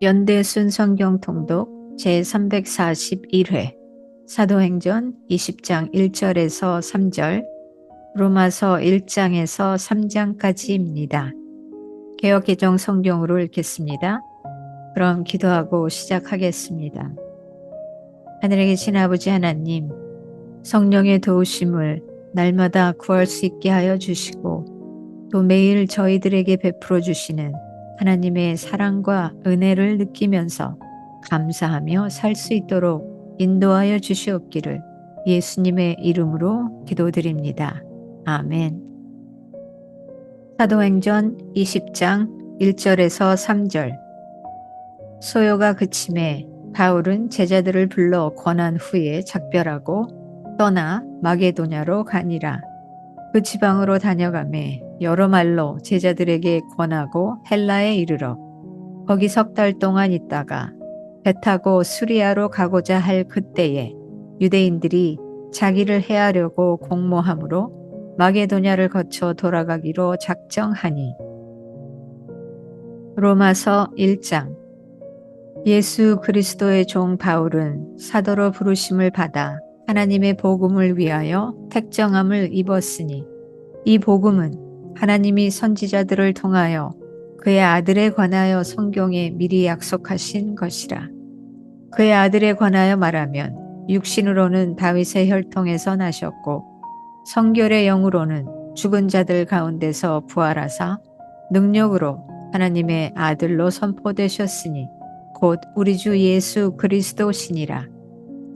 연대순 성경 통독 제341회 사도행전 20장 1절에서 3절, 로마서 1장에서 3장까지입니다. 개역개정 성경으로 읽겠습니다. 그럼 기도하고 시작하겠습니다. 하늘에 계신 아버지 하나님, 성령의 도우심을 날마다 구할 수 있게 하여 주시고 또 매일 저희들에게 베풀어 주시는 하나님의 사랑과 은혜를 느끼면서 감사하며 살 수 있도록 인도하여 주시옵기를 예수님의 이름으로 기도드립니다. 아멘. 사도행전 20장 1절에서 3절. 소요가 그침에 바울은 제자들을 불러 권한 후에 작별하고 떠나 마게도냐로 가니라. 그 지방으로 다녀가매 여러 말로 제자들에게 권하고 헬라에 이르러 거기 석 달 동안 있다가 배 타고 수리아로 가고자 할 그때에 유대인들이 자기를 해하려고 공모함으로 마게도냐를 거쳐 돌아가기로 작정하니. 로마서 1장. 예수 그리스도의 종 바울은 사도로 부르심을 받아 하나님의 복음을 위하여 택정함을 입었으니 이 복음은 하나님이 선지자들을 통하여 그의 아들에 관하여 성경에 미리 약속하신 것이라. 그의 아들에 관하여 말하면 육신으로는 다윗의 혈통에서 나셨고 성결의 영으로는 죽은 자들 가운데서 부활하사 능력으로 하나님의 아들로 선포되셨으니 곧 우리 주 예수 그리스도시니라.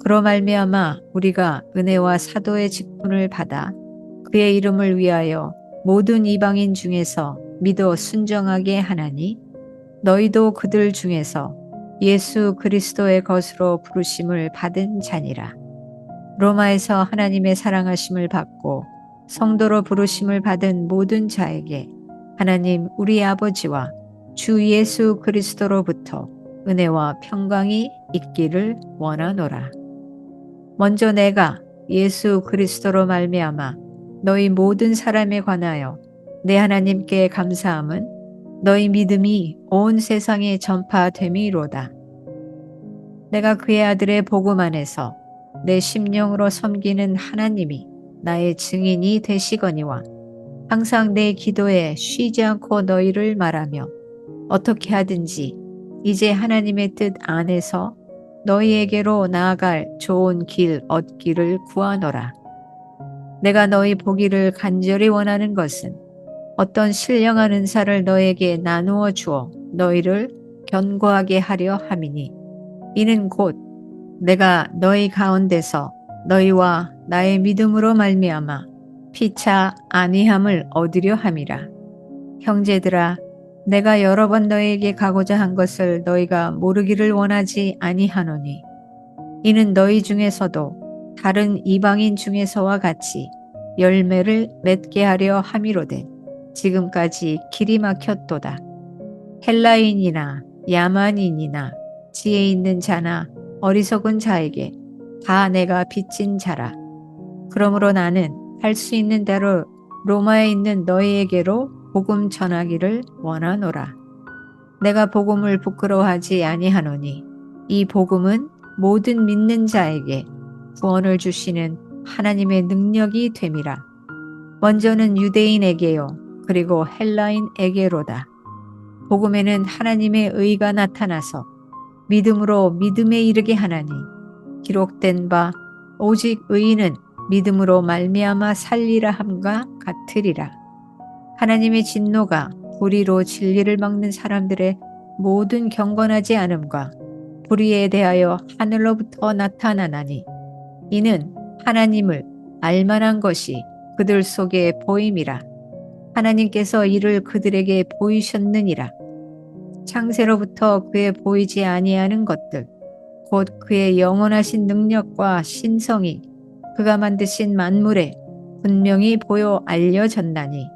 그로 말미암아 우리가 은혜와 사도의 직분을 받아 그의 이름을 위하여 모든 이방인 중에서 믿어 순정하게 하나니 너희도 그들 중에서 예수 그리스도의 것으로 부르심을 받은 자니라. 로마에서 하나님의 사랑하심을 받고 성도로 부르심을 받은 모든 자에게 하나님 우리 아버지와 주 예수 그리스도로부터 은혜와 평강이 있기를 원하노라. 먼저 내가 예수 그리스도로 말미암아 너희 모든 사람에 관하여 내 하나님께 감사함은 너희 믿음이 온 세상에 전파됨이로다. 내가 그의 아들의 복음 안에서 내 심령으로 섬기는 하나님이 나의 증인이 되시거니와 항상 내 기도에 쉬지 않고 너희를 말하며 어떻게 하든지 이제 하나님의 뜻 안에서 너희에게로 나아갈 좋은 길 얻기를 구하노라. 내가 너희 보기를 간절히 원하는 것은 어떤 신령한 은사를 너에게 나누어 주어 너희를 견고하게 하려 함이니 이는 곧 내가 너희 가운데서 너희와 나의 믿음으로 말미암아 피차 안위함을 얻으려 함이라. 형제들아, 내가 여러 번 너희에게 가고자 한 것을 너희가 모르기를 원하지 아니하노니 이는 너희 중에서도 다른 이방인 중에서와 같이 열매를 맺게 하려 함이로되 지금까지 길이 막혔도다. 헬라인이나 야만인이나 지혜 있는 자나 어리석은 자에게 다 내가 빚진 자라. 그러므로 나는 할 수 있는 대로 로마에 있는 너희에게로 복음 전하기를 원하노라. 내가 복음을 부끄러워하지 아니하노니 이 복음은 모든 믿는 자에게 구원을 주시는 하나님의 능력이 됨이라. 먼저는 유대인에게요 그리고 헬라인에게로다. 복음에는 하나님의 의가 나타나서 믿음으로 믿음에 이르게 하나니 기록된 바 오직 의인은 믿음으로 말미암아 살리라 함과 같으리라. 하나님의 진노가 불의로 진리를 막는 사람들의 모든 경건하지 않음과 불의에 대하여 하늘로부터 나타나나니 이는 하나님을 알만한 것이 그들 속에 보임이라. 하나님께서 이를 그들에게 보이셨느니라. 창세로부터 그의 보이지 아니하는 것들 곧 그의 영원하신 능력과 신성이 그가 만드신 만물에 분명히 보여 알려졌나니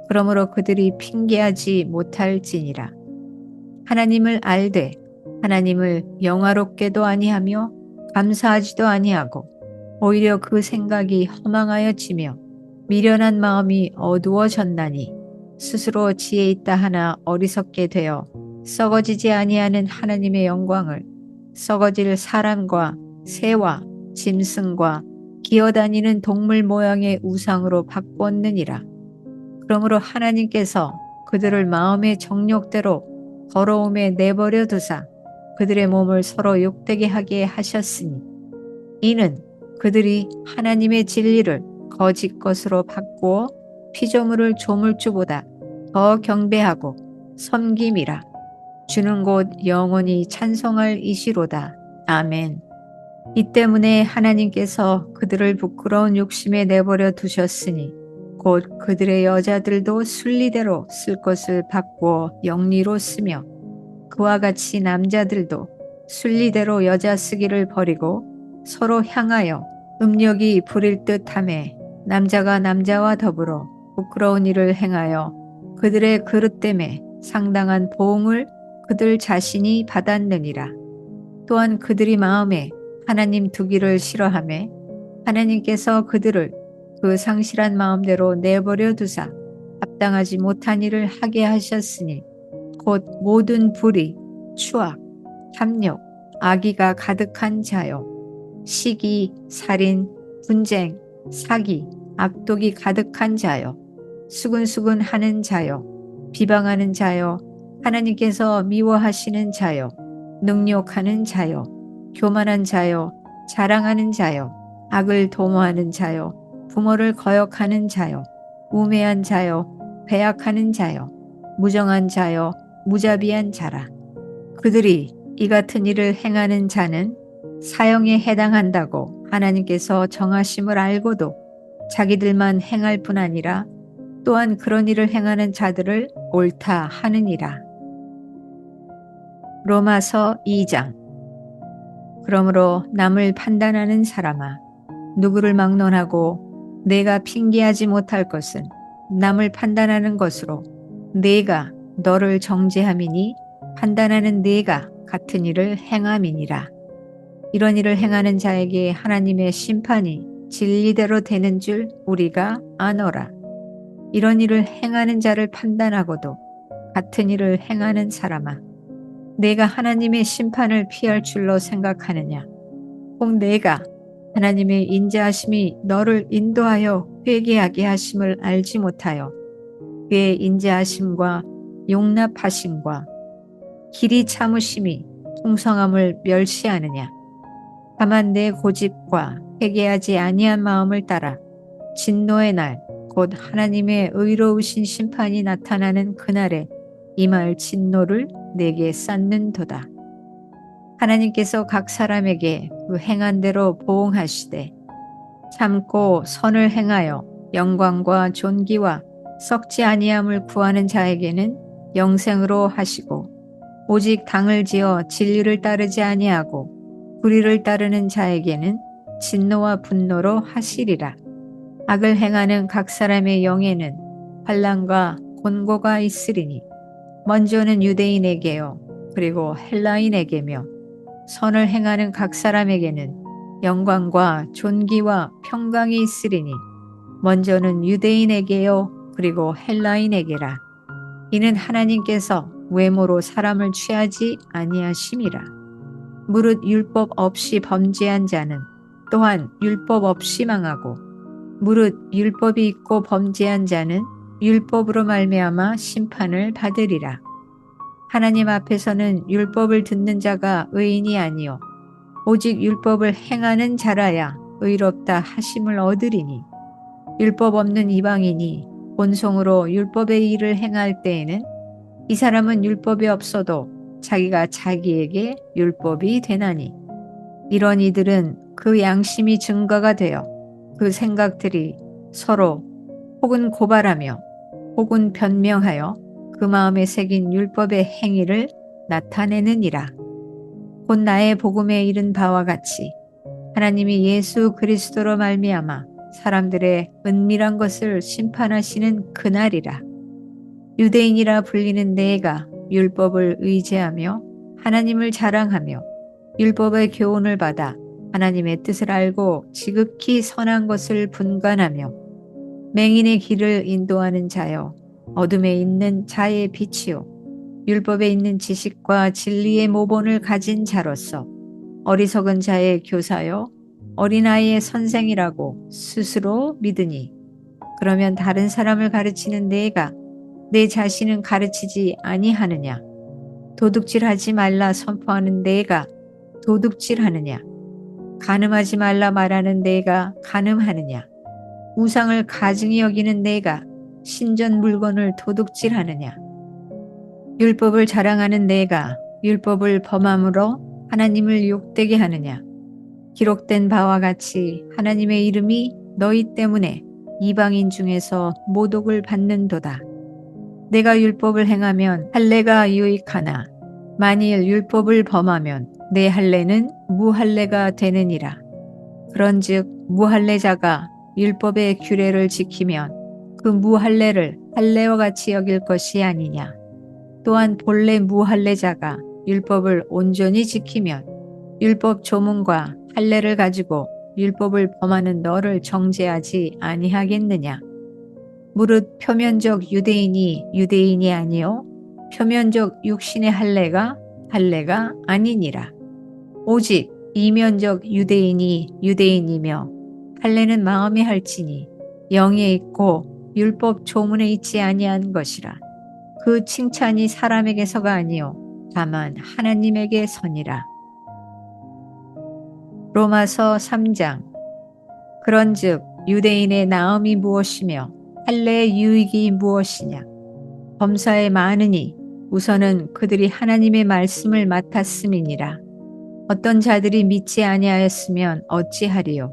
그러므로 그들이 핑계하지 못할지니라. 하나님을 알되 하나님을 영화롭게도 아니하며 감사하지도 아니하고 오히려 그 생각이 허망하여지며 미련한 마음이 어두워졌나니 스스로 지혜 있다 하나 어리석게 되어 썩어지지 아니하는 하나님의 영광을 썩어질 사람과 새와 짐승과 기어다니는 동물 모양의 우상으로 바꾸었느니라. 그러므로 하나님께서 그들을 마음의 정욕대로 더러움에 내버려 두사 그들의 몸을 서로 욕되게 하게 하셨으니 이는 그들이 하나님의 진리를 거짓 것으로 바꾸어 피조물을 조물주보다 더 경배하고 섬김이라. 주는 곧 영원히 찬송할 이시로다. 아멘. 이 때문에 하나님께서 그들을 부끄러운 욕심에 내버려 두셨으니 곧 그들의 여자들도 순리대로 쓸 것을 바꾸어 영리로 쓰며 그와 같이 남자들도 순리대로 여자 쓰기를 버리고 서로 향하여 음욕이 부릴 듯하매 남자가 남자와 더불어 부끄러운 일을 행하여 그들의 그릇됨에 상당한 보응을 그들 자신이 받았느니라. 또한 그들이 마음에 하나님 두기를 싫어하매 하나님께서 그들을 그 상실한 마음대로 내버려 두사 합당하지 못한 일을 하게 하셨으니 곧 모든 불의, 추악, 탐욕, 악의가 가득한 자요. 시기, 살인, 분쟁, 사기, 악독이 가득한 자요. 수근수근 하는 자요. 비방하는 자요. 하나님께서 미워하시는 자요. 능욕하는 자요. 교만한 자요. 자랑하는 자요. 악을 도모하는 자요. 부모를 거역하는 자요. 우매한 자요. 배약하는 자요. 무정한 자요. 무자비한 자라. 그들이 이 같은 일을 행하는 자는 사형에 해당한다고 하나님께서 정하심을 알고도 자기들만 행할 뿐 아니라 또한 그런 일을 행하는 자들을 옳다 하느니라. 로마서 2장. 그러므로 남을 판단하는 사람아, 누구를 막론하고 내가 핑계하지 못할 것은 남을 판단하는 것으로 내가 너를 정죄함이니 판단하는 내가 같은 일을 행함이니라. 이런 일을 행하는 자에게 하나님의 심판이 진리대로 되는 줄 우리가 아노라. 이런 일을 행하는 자를 판단하고도 같은 일을 행하는 사람아, 내가 하나님의 심판을 피할 줄로 생각하느냐? 혹 내가 하나님의 인자하심이 너를 인도하여 회개하게 하심을 알지 못하여 그의 인자하심과 용납하심과 길이 참으심이 풍성함을 멸시하느냐? 다만 내 고집과 회개하지 아니한 마음을 따라 진노의 날 곧 하나님의 의로우신 심판이 나타나는 그날에 임할 진노를 내게 쌓는도다. 하나님께서 각 사람에게 그 행한 대로 보응하시되 참고 선을 행하여 영광과 존귀와 썩지 아니함을 구하는 자에게는 영생으로 하시고 오직 당을 지어 진리를 따르지 아니하고 불의를 따르는 자에게는 진노와 분노로 하시리라. 악을 행하는 각 사람의 영에는 환난과 곤고가 있으리니 먼저는 유대인에게요 그리고 헬라인에게며 선을 행하는 각 사람에게는 영광과 존귀와 평강이 있으리니 먼저는 유대인에게요 그리고 헬라인에게라. 이는 하나님께서 외모로 사람을 취하지 아니하심이라. 무릇 율법 없이 범죄한 자는 또한 율법 없이 망하고 무릇 율법이 있고 범죄한 자는 율법으로 말미암아 심판을 받으리라. 하나님 앞에서는 율법을 듣는 자가 의인이 아니요 오직 율법을 행하는 자라야 의롭다 하심을 얻으리니 율법 없는 이방인이 본성으로 율법의 일을 행할 때에는 이 사람은 율법이 없어도 자기가 자기에게 율법이 되나니 이런 이들은 그 양심이 증거가 되어 그 생각들이 서로 혹은 고발하며 혹은 변명하여 그 마음에 새긴 율법의 행위를 나타내느니라. 곧 나의 복음에 이른 바와 같이 하나님이 예수 그리스도로 말미암아 사람들의 은밀한 것을 심판하시는 그날이라. 유대인이라 불리는 내가 율법을 의지하며 하나님을 자랑하며 율법의 교훈을 받아 하나님의 뜻을 알고 지극히 선한 것을 분간하며 맹인의 길을 인도하는 자여 어둠에 있는 자의 빛이요 율법에 있는 지식과 진리의 모본을 가진 자로서 어리석은 자의 교사요 어린아이의 선생이라고 스스로 믿으니 그러면 다른 사람을 가르치는 내가 내 자신은 가르치지 아니하느냐? 도둑질하지 말라 선포하는 내가 도둑질하느냐? 간음하지 말라 말하는 내가 간음하느냐? 우상을 가증히 여기는 내가 신전 물건을 도둑질하느냐? 율법을 자랑하는 내가 율법을 범함으로 하나님을 욕되게 하느냐? 기록된 바와 같이 하나님의 이름이 너희 때문에 이방인 중에서 모독을 받는도다. 내가 율법을 행하면 할례가 유익하나 만일 율법을 범하면 내 할례는 무할례가 되느니라. 그런즉 무할례자가 율법의 규례를 지키면 그 무할례를 할례와 같이 여길 것이 아니냐. 또한 본래 무할례자가 율법을 온전히 지키면 율법 조문과 할례를 가지고 율법을 범하는 너를 정죄하지 아니하겠느냐. 무릇 표면적 유대인이 유대인이 아니요 표면적 육신의 할례가 아니니라. 오직 이면적 유대인이 유대인이며 할례는 마음에 할지니 영에 있고 율법 조문에 있지 아니한 것이라. 그 칭찬이 사람에게서가 아니요 다만 하나님에게서니라. 로마서 3장. 그런즉 유대인의 나음이 무엇이며 할례의 유익이 무엇이냐. 범사에 많으니 우선은 그들이 하나님의 말씀을 맡았음이니라. 어떤 자들이 믿지 아니하였으면 어찌하리요.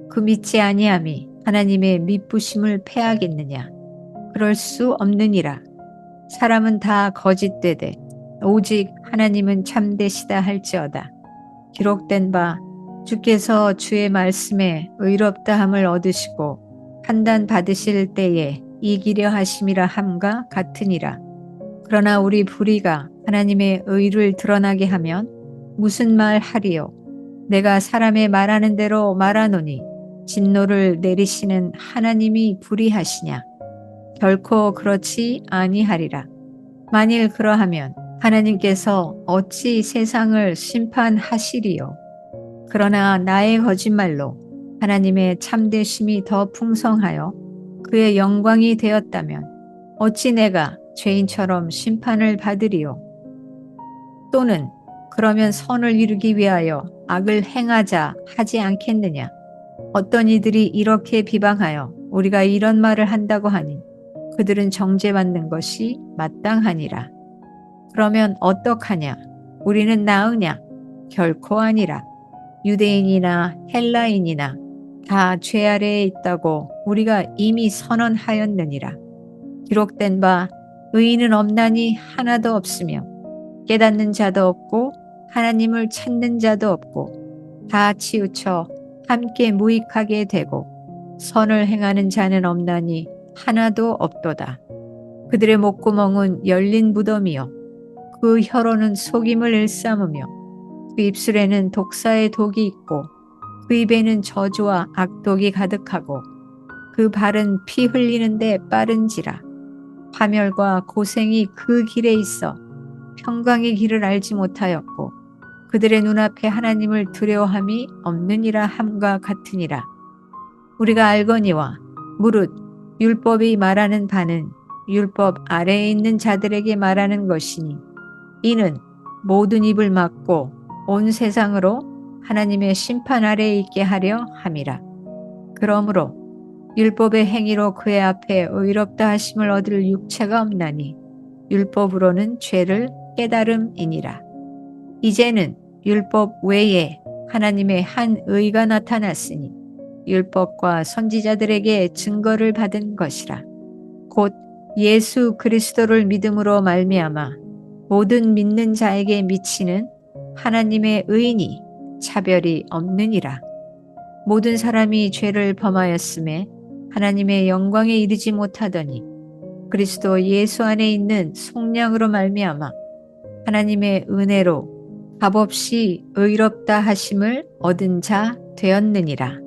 그 믿지 아니함이 하나님의 미쁘심을 패하겠느냐. 그럴 수 없느니라. 사람은 다 거짓되되 오직 하나님은 참되시다 할지어다. 기록된 바 주께서 주의 말씀에 의롭다함을 얻으시고 판단 받으실 때에 이기려 하심이라 함과 같으니라. 그러나 우리 불의가 하나님의 의를 드러나게 하면 무슨 말 하리요. 내가 사람의 말하는 대로 말하노니 진노를 내리시는 하나님이 불의하시냐. 결코 그렇지 아니하리라. 만일 그러하면 하나님께서 어찌 세상을 심판하시리요. 그러나 나의 거짓말로 하나님의 참되심이 더 풍성하여 그의 영광이 되었다면 어찌 내가 죄인처럼 심판을 받으리요. 또는 그러면 선을 이루기 위하여 악을 행하자 하지 않겠느냐. 어떤 이들이 이렇게 비방하여 우리가 이런 말을 한다고 하니 그들은 정죄받는 것이 마땅하니라. 그러면 어떡하냐? 우리는 나으냐? 결코 아니라. 유대인이나 헬라인이나 다 죄 아래에 있다고 우리가 이미 선언하였느니라. 기록된 바 의인은 없나니 하나도 없으며 깨닫는 자도 없고 하나님을 찾는 자도 없고 다 치우쳐 함께 무익하게 되고 선을 행하는 자는 없나니 하나도 없도다. 그들의 목구멍은 열린 무덤이요 그 혀로는 속임을 일삼으며 그 입술에는 독사의 독이 있고 그 입에는 저주와 악독이 가득하고 그 발은 피 흘리는데 빠른지라. 파멸과 고생이 그 길에 있어 평강의 길을 알지 못하였고 그들의 눈앞에 하나님을 두려워함이 없느니라 함과 같으니라. 우리가 알거니와 무릇 율법이 말하는 바는 율법 아래에 있는 자들에게 말하는 것이니 이는 모든 입을 막고 온 세상으로 하나님의 심판 아래에 있게 하려 함이라. 그러므로 율법의 행위로 그의 앞에 의롭다 하심을 얻을 육체가 없나니 율법으로는 죄를 깨달음이니라. 이제는 율법 외에 하나님의 한 의가 나타났으니 율법과 선지자들에게 증거를 받은 것이라. 곧 예수 그리스도를 믿음으로 말미암아 모든 믿는 자에게 미치는 하나님의 의인이 차별이 없느니라. 모든 사람이 죄를 범하였음에 하나님의 영광에 이르지 못하더니 그리스도 예수 안에 있는 속량으로 말미암아 하나님의 은혜로 값없이 의롭다 하심을 얻은 자 되었느니라.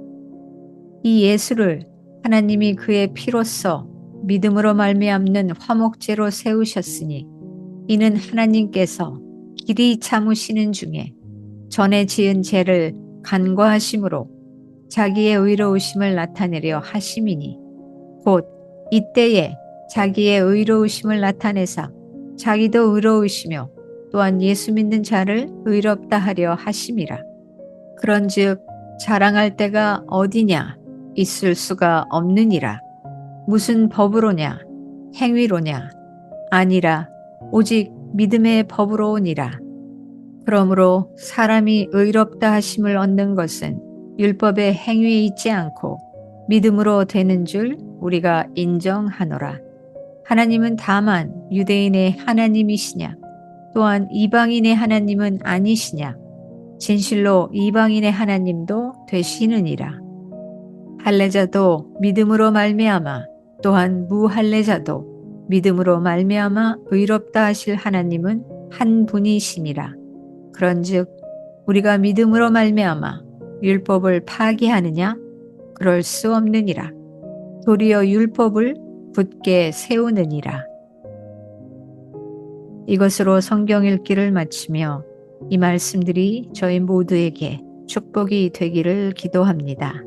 이 예수를 하나님이 그의 피로써 믿음으로 말미암는 화목제로 세우셨으니 이는 하나님께서 길이 참으시는 중에 전에 지은 죄를 간과하심으로 자기의 의로우심을 나타내려 하심이니 곧 이때에 자기의 의로우심을 나타내사 자기도 의로우시며 또한 예수 믿는 자를 의롭다 하려 하심이라. 그런즉 자랑할 때가 어디냐? 있을 수가 없느니라. 무슨 법으로냐? 행위로냐? 아니라 오직 믿음의 법으로니라. 그러므로 사람이 의롭다 하심을 얻는 것은 율법의 행위에 있지 않고 믿음으로 되는 줄 우리가 인정하노라. 하나님은 다만 유대인의 하나님이시냐? 또한 이방인의 하나님은 아니시냐? 진실로 이방인의 하나님도 되시느니라. 할례자도 믿음으로 말미암아 또한 무할례자도 믿음으로 말미암아 의롭다 하실 하나님은 한 분이시니라. 그런즉 우리가 믿음으로 말미암아 율법을 파기하느냐? 그럴 수 없느니라. 도리어 율법을 굳게 세우느니라. 이것으로 성경 읽기를 마치며 이 말씀들이 저희 모두에게 축복이 되기를 기도합니다.